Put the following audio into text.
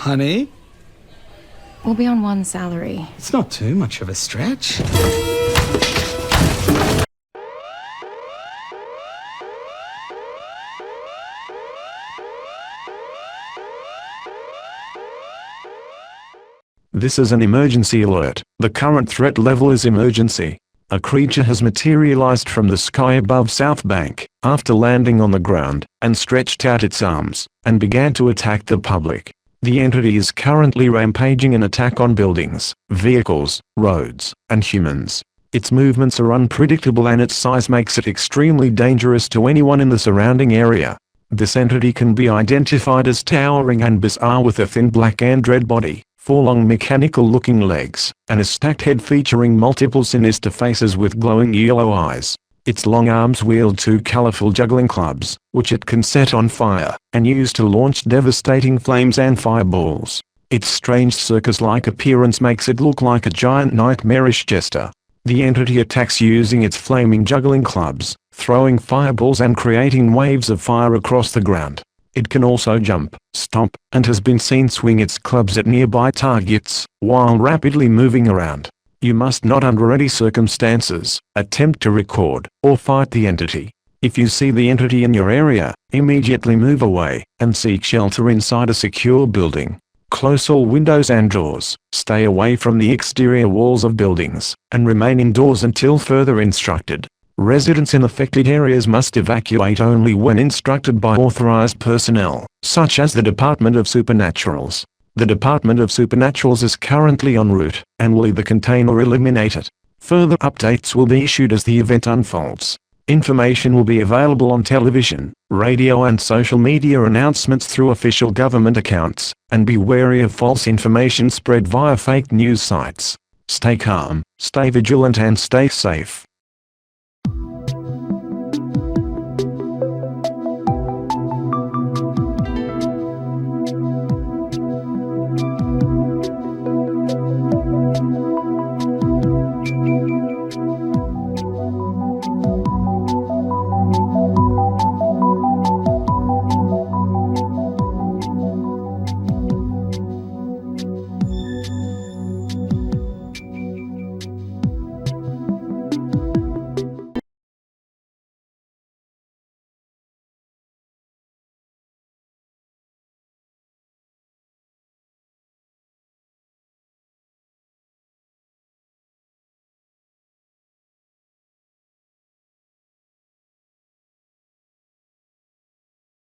Honey? We'll be on one salary. It's not too much of a stretch. This is an emergency alert. The current threat level is emergency. A creature has materialized from the sky above South Bank, after landing on the ground, and stretched out its arms, and began to attack the public. The entity is currently rampaging an attack on buildings, vehicles, roads, and humans. Its movements are unpredictable and its size makes it extremely dangerous to anyone in the surrounding area. This entity can be identified as towering and bizarre with a thin black and red body, 4 long mechanical-looking legs, and a stacked head featuring multiple sinister faces with glowing yellow eyes. Its long arms wield 2 colorful juggling clubs, which it can set on fire, and use to launch devastating flames and fireballs. Its strange circus-like appearance makes it look like a giant nightmarish jester. The entity attacks using its flaming juggling clubs, throwing fireballs and creating waves of fire across the ground. It can also jump, stomp, and has been seen swing its clubs at nearby targets, while rapidly moving around. You must not under any circumstances, attempt to record, or fight the entity. If you see the entity in your area, immediately move away, and seek shelter inside a secure building. Close all windows and doors, stay away from the exterior walls of buildings, and remain indoors until further instructed. Residents in affected areas must evacuate only when instructed by authorized personnel, such as the Department of Supernaturals. The Department of Supernaturals is currently en route, and will either contain or eliminate it. Further updates will be issued as the event unfolds. Information will be available on television, radio and social media announcements through official government accounts, and be wary of false information spread via fake news sites. Stay calm, stay vigilant and stay safe.